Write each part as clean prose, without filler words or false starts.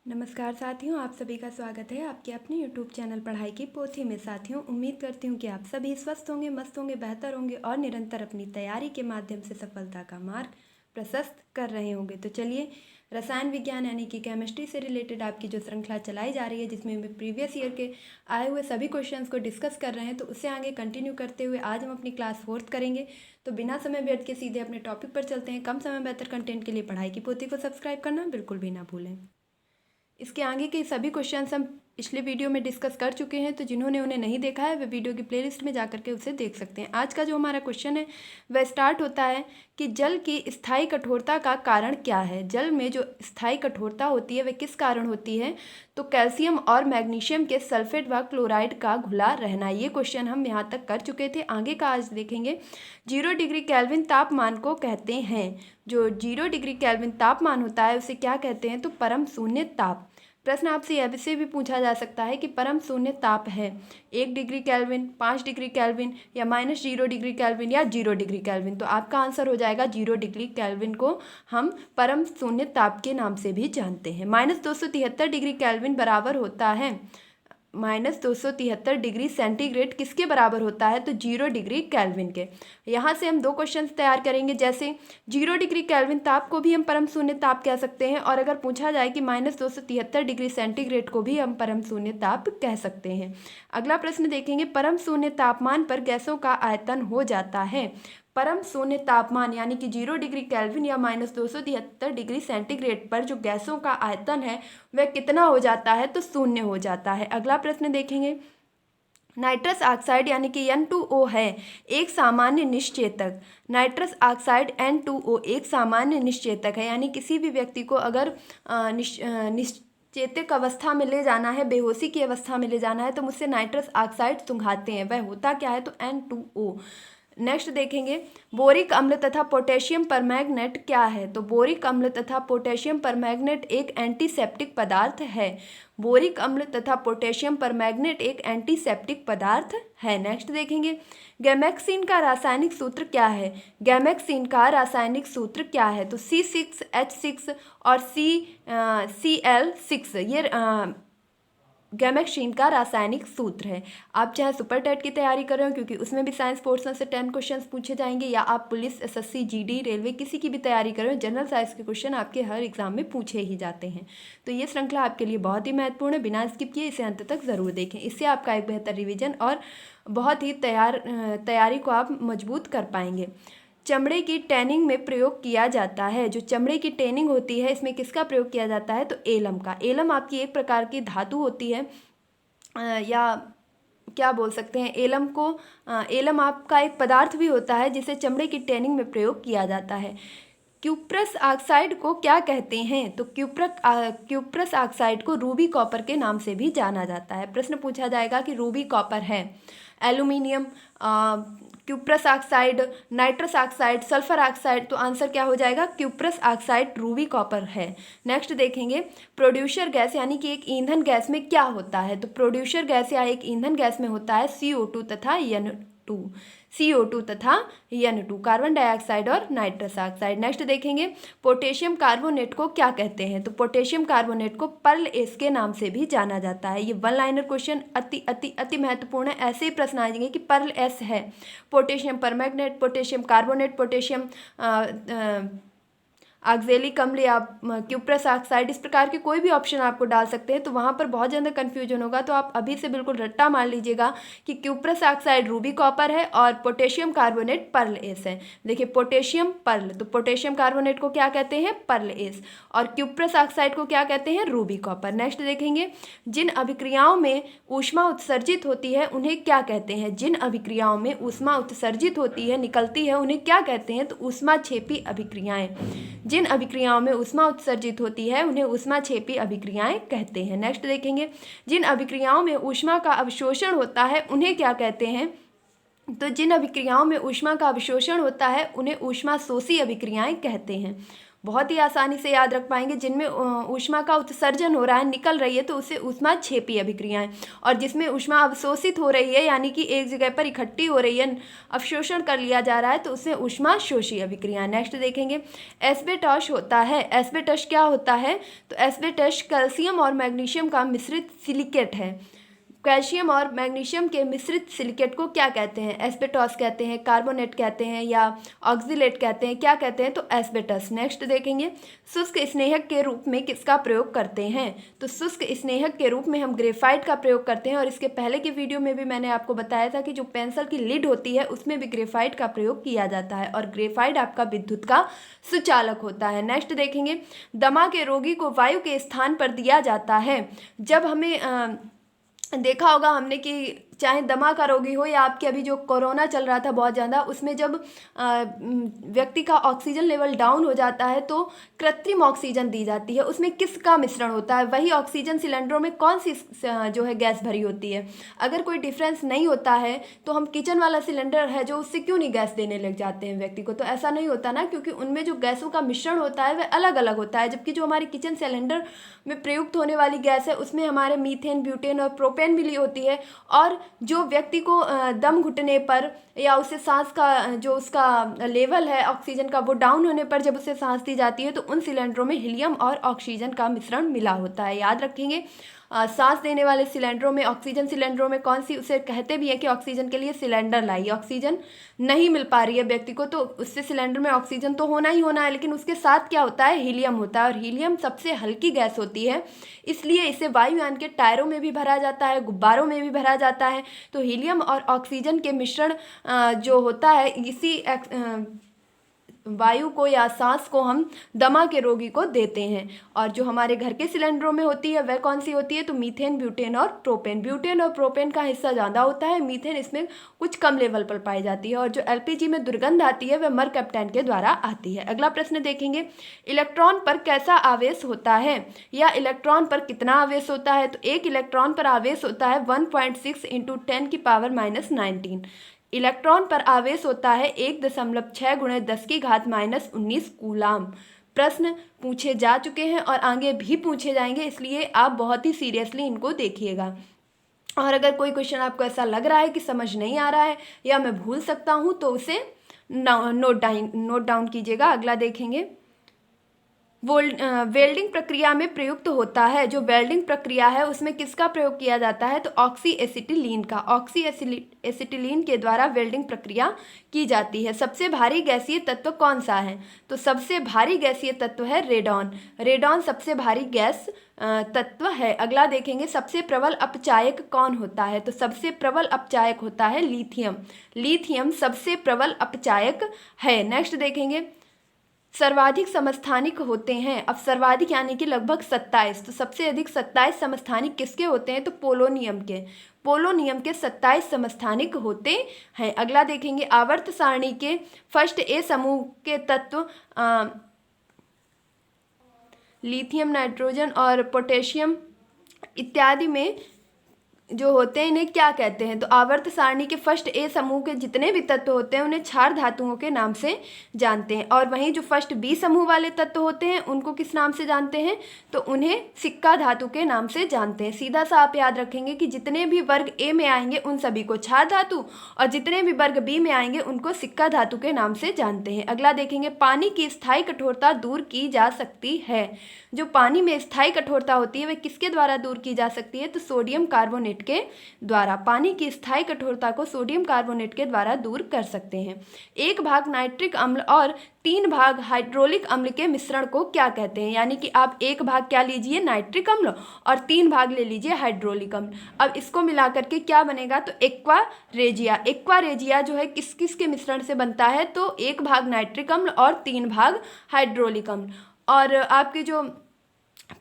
नमस्कार साथियों, आप सभी का स्वागत है आपके अपने YouTube चैनल पढ़ाई की पोथी में। साथियों, उम्मीद करती हूँ कि आप सभी स्वस्थ होंगे, मस्त होंगे, बेहतर होंगे और निरंतर अपनी तैयारी के माध्यम से सफलता का मार्ग प्रशस्त कर रहे होंगे। तो चलिए, रसायन विज्ञान यानी कि केमिस्ट्री से रिलेटेड आपकी जो श्रृंखला चलाई जा रही है, जिसमें हम प्रीवियस ईयर के आए हुए सभी क्वेश्चंस को डिस्कस कर रहे हैं, तो उससे आगे कंटिन्यू करते हुए आज हम अपनी क्लास 4th करेंगे। तो बिना समय व्यर्थ के सीधे अपने टॉपिक पर चलते हैं। कम समय बेहतर कंटेंट के लिए पढ़ाई की पोथी को सब्सक्राइब करना बिल्कुल भी ना भूलें। इसके आगे के सभी क्वेश्चंस हम पिछले वीडियो में डिस्कस कर चुके हैं, तो जिन्होंने उन्हें नहीं देखा है वे वीडियो की प्लेलिस्ट में जाकर के उसे देख सकते हैं। आज का जो हमारा क्वेश्चन है वह स्टार्ट होता है कि जल की स्थायी कठोरता का कारण क्या है। जल में जो स्थायी कठोरता होती है वह किस कारण होती है? तो कैल्शियम और मैग्नीशियम के सल्फेट व क्लोराइड का घुला रहना। ये क्वेश्चन हम यहाँ तक कर चुके थे। आगे का आज देखेंगे। 0 डिग्री केल्विन तापमान को कहते हैं। जो 0 डिग्री केल्विन तापमान होता है उसे क्या कहते हैं? तो परम शून्य ताप। प्रश्न आपसे यह से भी पूछा जा सकता है कि परम शून्य ताप है 1 डिग्री केल्विन, 5 डिग्री केल्विन या -0 डिग्री केल्विन या 0 डिग्री केल्विन। तो आपका आंसर हो जाएगा 0 डिग्री केल्विन को हम परम शून्य ताप के नाम से भी जानते हैं। -273 डिग्री केल्विन बराबर होता है -273 डिग्री सेंटीग्रेड किसके बराबर होता है? तो 0 डिग्री केल्विन के। यहाँ से हम दो क्वेश्चन तैयार करेंगे। जैसे 0 डिग्री केल्विन ताप को भी हम परम शून्य ताप कह सकते हैं, और अगर पूछा जाए कि -273 डिग्री सेंटीग्रेड को भी हम परम शून्य ताप कह सकते हैं। अगला प्रश्न देखेंगे। परम शून्य तापमान पर गैसों का आयतन हो जाता है। परम शून्य तापमान यानी कि 0 डिग्री केल्विन या -273 डिग्री सेंटीग्रेड पर जो गैसों का आयतन है वह कितना हो जाता है? तो शून्य हो जाता है। अगला प्रश्न देखेंगे। नाइट्रस ऑक्साइड यानी कि N2O है एक सामान्य निश्चेतक। नाइट्रस ऑक्साइड N2O एक सामान्य निश्चेतक है, यानी किसी भी व्यक्ति को अगर निश्चेतक अवस्था में ले जाना है, बेहोशी की अवस्था में ले जाना है, तो मुझसे नाइट्रस ऑक्साइड सुंघाते हैं। वह होता क्या है? तो N2O। नेक्स्ट देखेंगे। बोरिक अम्ल तथा पोटेशियम परमैंगनेट क्या है? तो बोरिक अम्ल तथा पोटेशियम परमैंगनेट एक एंटीसेप्टिक पदार्थ है। बोरिक अम्ल तथा पोटेशियम परमैंगनेट एक एंटीसेप्टिक पदार्थ है। नेक्स्ट देखेंगे। गैमेक्सिन का रासायनिक सूत्र क्या है? गैमेक्सिन का रासायनिक सूत्र क्या है? तो C6H6 और Cl6 ये गैमेक्सिन का रासायनिक सूत्र है। आप चाहे सुपर टेट की तैयारी कर रहे हो, क्योंकि उसमें भी साइंस पोर्शन से 10 क्वेश्चंस पूछे जाएंगे, या आप पुलिस, SSC, GD, रेलवे किसी की भी तैयारी कर रहे हो, जनरल साइंस के क्वेश्चन आपके हर एग्जाम में पूछे ही जाते हैं। तो ये श्रृंखला आपके लिए बहुत ही महत्वपूर्ण है। बिना स्किप किए इसे अंत तक ज़रूर देखें। इससे आपका एक बेहतर रिविजन और बहुत ही तैयारी को आप मजबूत कर पाएंगे। चमड़े की टैनिंग में प्रयोग किया जाता है। जो चमड़े की टैनिंग होती है इसमें किसका प्रयोग किया जाता है? तो एलम का। एलम आपकी एक प्रकार की धातु होती है, या क्या बोल सकते हैं एलम को। एलम आपका एक पदार्थ भी होता है जिसे चमड़े की टैनिंग में प्रयोग किया जाता है। क्यूप्रस ऑक्साइड को क्या कहते हैं? तो क्यूप्रस ऑक्साइड को रूबी कॉपर के नाम से भी जाना जाता है। प्रश्न पूछा जाएगा कि रूबी कॉपर है aluminium, cuprous oxide, nitrous oxide, sulphur oxide. तो आंसर क्या हो जाएगा? क्यूप्रस ऑक्साइड रूबी कॉपर है। नेक्स्ट देखेंगे। प्रोड्यूसर गैस यानी कि एक ईंधन गैस में क्या होता है? तो प्रोड्यूसर गैस या एक ईंधन गैस में होता है CO2 तथा N2। CO2 तथा N2, कार्बन डाइऑक्साइड और नाइट्रस ऑक्साइड। नेक्स्ट देखेंगे। पोटेशियम कार्बोनेट को क्या कहते हैं? तो पोटेशियम कार्बोनेट को पर्ल एस के नाम से भी जाना जाता है। ये वन लाइनर क्वेश्चन अति अति अति महत्वपूर्ण है। ऐसे ही प्रश्न आ जाएंगे कि पर्ल एस है potassium permanganate, potassium carbonate, potassium oxalic अम्ल या क्यूप्रस ऑक्साइड, इस प्रकार के कोई भी ऑप्शन आपको डाल सकते हैं। तो वहाँ पर बहुत ज़्यादा कन्फ्यूजन होगा, तो आप अभी से बिल्कुल रट्टा मार लीजिएगा कि क्यूप्रस ऑक्साइड रूबी कॉपर है और पोटेशियम कार्बोनेट पर्ल एस है। देखिए, पोटेशियम पर्ल, तो पोटेशियम कार्बोनेट को क्या कहते हैं? पर्ल एस, और क्यूप्रस ऑक्साइड को क्या कहते हैं? Ruby copper. नेक्स्ट देखेंगे। जिन अभिक्रियाओं में ऊष्मा उत्सर्जित होती है उन्हें क्या कहते हैं? जिन अभिक्रियाओं में ऊष्मा उत्सर्जित होती है, निकलती है, उन्हें क्या कहते हैं? तो ऊष्माक्षेपी अभिक्रियाएं। जिन अभिक्रियाओं में ऊष्मा उत्सर्जित होती है उन्हें ऊष्माक्षेपी अभिक्रियाएं कहते हैं। नेक्स्ट देखेंगे। जिन अभिक्रियाओं में ऊष्मा का अवशोषण होता है उन्हें क्या कहते हैं? तो जिन अभिक्रियाओं में ऊष्मा का अवशोषण होता है उन्हें ऊष्मा शोषी अभिक्रियाएं कहते हैं। बहुत ही आसानी से याद रख पाएंगे। जिनमें ऊष्मा का उत्सर्जन हो रहा है, निकल रही है, तो उसे ऊष्माक्षेपी अभिक्रियाएं। और जिसमें ऊष्मा अवशोषित हो रही है, यानी कि एक जगह पर इकट्ठी हो रही है, अवशोषण कर लिया जा रहा है, तो उसे ऊष्माशोषी अभिक्रियाएं। नेक्स्ट देखेंगे एस्बेस्टॉस होता है। एस्बेस्टॉस क्या होता है? तो एस्बेस्टॉस कैल्शियम और मैग्नीशियम का मिश्रित सिलिकेट है। कैल्शियम और मैग्नीशियम के मिश्रित सिलिकेट को क्या कहते हैं? एस्बेस्टॉस कहते हैं, कार्बोनेट कहते हैं, या ऑक्जिलेट कहते हैं, क्या कहते हैं? तो एस्बेस्टॉस। नेक्स्ट देखेंगे शुष्क स्नेहक के रूप में किसका प्रयोग करते हैं? तो शुष्क स्नेहक के रूप में हम ग्रेफाइट का प्रयोग करते हैं। और इसके पहले की वीडियो में भी मैंने आपको बताया था कि जो पेंसिल की लिड होती है उसमें भी ग्रेफाइट का प्रयोग किया जाता है, और ग्रेफाइट आपका विद्युत का सुचालक होता है। नेक्स्ट देखेंगे दमा के रोगी को वायु के स्थान पर दिया जाता है। जब हमें देखा होगा हमने कि चाहे दमा का रोगी हो या आपके अभी जो कोरोना चल रहा था बहुत ज़्यादा, उसमें जब व्यक्ति का ऑक्सीजन लेवल डाउन हो जाता है तो कृत्रिम ऑक्सीजन दी जाती है। उसमें किसका मिश्रण होता है? वही ऑक्सीजन सिलेंडरों में कौन सी जो है गैस भरी होती है? अगर कोई डिफरेंस नहीं होता है तो हम किचन वाला सिलेंडर है जो, उससे क्यों नहीं गैस देने लग जाते हैं व्यक्ति को? तो ऐसा नहीं होता ना, क्योंकि उनमें जो गैसों का मिश्रण होता है वह अलग अलग होता है। जबकि जो हमारे किचन सिलेंडर में प्रयुक्त होने वाली गैस है उसमें हमारे मीथेन, ब्यूटेन और प्रोपेन भी होती है। और जो व्यक्ति को दम घुटने पर या उसे सांस का जो उसका लेवल है ऑक्सीजन का वो डाउन होने पर जब उसे सांस दी जाती है तो उन सिलेंडरों में हीलियम और ऑक्सीजन का मिश्रण मिला होता है। याद रखेंगे सांस देने वाले सिलेंडरों में, ऑक्सीजन सिलेंडरों में कौन सी, उसे कहते भी हैं कि ऑक्सीजन के लिए सिलेंडर लाइए। ऑक्सीजन नहीं मिल पा रही है व्यक्ति को तो उससे सिलेंडर में ऑक्सीजन तो होना ही होना है, लेकिन उसके साथ क्या होता है? हीलियम होता है। और हीलियम सबसे हल्की गैस होती है, इसलिए इसे वायुयान के टायरों में भी भरा जाता है, गुब्बारों में भी भरा जाता है। तो हीलियम और ऑक्सीजन के मिश्रण जो होता है, इसी वायु को या सांस को हम दमा के रोगी को देते हैं। और जो हमारे घर के सिलेंडरों में होती है वह कौन सी होती है? तो मीथेन, ब्यूटेन और प्रोपेन। ब्यूटेन और प्रोपेन का हिस्सा ज़्यादा होता है, मीथेन इसमें कुछ कम लेवल पर पाई जाती है। और जो एलपीजी में दुर्गंध आती है वह मरकैप्टेन के द्वारा आती है। अगला प्रश्न देखेंगे इलेक्ट्रॉन पर कैसा आवेश होता है, या इलेक्ट्रॉन पर कितना आवेश होता है? तो एक इलेक्ट्रॉन पर आवेश होता है 1.6 × 10⁻⁻19। इलेक्ट्रॉन पर आवेश होता है 1.6 × 10⁻−19 कूलाम। प्रश्न पूछे जा चुके हैं और आगे भी पूछे जाएंगे, इसलिए आप बहुत ही सीरियसली इनको देखिएगा। और अगर कोई क्वेश्चन आपको ऐसा लग रहा है कि समझ नहीं आ रहा है या मैं भूल सकता हूँ तो उसे नोट डाउन कीजिएगा। अगला देखेंगे वेल्डिंग प्रक्रिया में प्रयुक्त होता है। जो वेल्डिंग प्रक्रिया है उसमें किसका प्रयोग किया जाता है? तो ऑक्सी एसिटिलीन का। ऑक्सी एसिटिलीन के द्वारा वेल्डिंग प्रक्रिया की जाती है। सबसे भारी गैसीय तत्व कौन सा है? तो सबसे भारी गैसीय तत्व है रेडॉन। रेडॉन सबसे भारी गैस तत्व है। अगला देखेंगे सबसे प्रबल अपचायक कौन होता है? तो सबसे प्रबल अपचायक होता है लिथियम। लिथियम सबसे प्रबल अपचायक है। नेक्स्ट देखेंगे सर्वाधिक समस्थानिक होते हैं। अब सर्वाधिक यानी कि लगभग 27, तो सबसे अधिक 27 समस्थानिक किसके होते हैं? तो पोलोनियम के। पोलोनियम के 27 समस्थानिक होते हैं। अगला देखेंगे आवर्त सारणी के फर्स्ट ए समूह के तत्व लिथियम, नाइट्रोजन और पोटेशियम इत्यादि में जो होते हैं इन्हें क्या कहते हैं? तो आवर्त सारणी के फर्स्ट ए समूह के जितने भी तत्व होते हैं उन्हें क्षार धातुओं के नाम से जानते हैं। और वहीं जो फर्स्ट बी समूह वाले तत्व होते हैं उनको किस नाम से जानते हैं? तो उन्हें सिक्का धातु के नाम से जानते हैं। सीधा सा आप याद रखेंगे कि जितने भी वर्ग ए में आएंगे उन सभी को क्षार धातु, और जितने भी वर्ग बी में आएंगे उनको सिक्का धातु के नाम से जानते हैं। अगला देखेंगे पानी की स्थायी कठोरता दूर की जा सकती है। जो पानी में स्थायी कठोरता होती है वह किसके द्वारा दूर की जा सकती है? तो सोडियम कार्बोनेट के द्वारा। पानी की स्थायी कठोरता को सोडियम कार्बोनेट के द्वारा दूर कर सकते हैं। 1 भाग नाइट्रिक अम्ल और 3 भाग हाइड्रोलिक अम्ल के मिश्रण को क्या कहते हैं? यानी कि आप 1 भाग क्या लीजिए? नाइट्रिक अम्ल, और 3 भाग ले लीजिए हाइड्रोलिक अम्ल। अब इसको मिला करके क्या बनेगा? तो एक्वा रेजिया। एक्वा रेजिया जो है किस किस के मिश्रण से बनता है? तो 1 भाग नाइट्रिक अम्ल और 3 भाग हाइड्रोलिक अम्ल। और आपके जो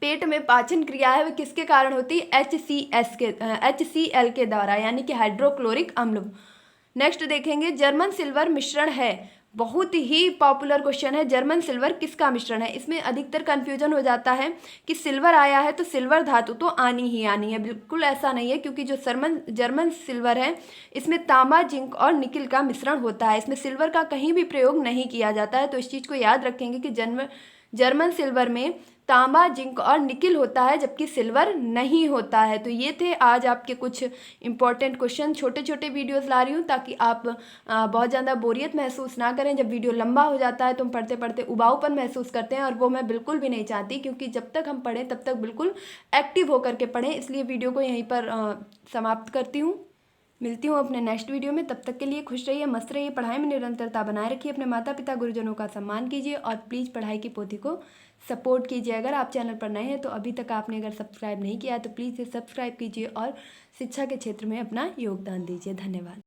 पेट में पाचन क्रिया है वह किसके कारण होती है? HCl के द्वारा, यानी कि हाइड्रोक्लोरिक अम्ल। नेक्स्ट देखेंगे जर्मन सिल्वर मिश्रण है। बहुत ही पॉपुलर क्वेश्चन है, जर्मन सिल्वर किसका मिश्रण है? इसमें अधिकतर कंफ्यूजन हो जाता है कि सिल्वर आया है तो सिल्वर धातु तो आनी ही आनी है। बिल्कुल ऐसा नहीं है, क्योंकि जो जर्मन सिल्वर है इसमें तांबा, जिंक और निकिल का मिश्रण होता है। इसमें सिल्वर का कहीं भी प्रयोग नहीं किया जाता है। तो इस चीज़ को याद रखेंगे कि जर्मन सिल्वर में तांबा, जिंक और निकिल होता है, जबकि सिल्वर नहीं होता है। तो ये थे आज आपके कुछ इंपॉर्टेंट क्वेश्चन। छोटे छोटे वीडियोस ला रही हूँ ताकि आप बहुत ज़्यादा बोरियत महसूस ना करें। जब वीडियो लंबा हो जाता है तो हम पढ़ते पढ़ते उबाऊपन महसूस करते हैं, और वो मैं बिल्कुल भी नहीं चाहती, क्योंकि जब तक हम पढ़ें तब तक बिल्कुल एक्टिव होकर के पढ़ें। इसलिए वीडियो को यहीं पर समाप्त करती हूँ। मिलती हूँ अपने नेक्स्ट वीडियो में। तब तक के लिए खुश रहिए, मस्त रहिए, पढ़ाई में निरंतरता बनाए रखिए, अपने माता पिता गुरुजनों का सम्मान कीजिए, और प्लीज़ पढ़ाई की पोथी को सपोर्ट कीजिए। अगर आप चैनल पर नए हैं तो अभी तक आपने अगर सब्सक्राइब नहीं किया है तो प्लीज़ इसे सब्सक्राइब कीजिए और शिक्षा के क्षेत्र में अपना योगदान दीजिए। धन्यवाद।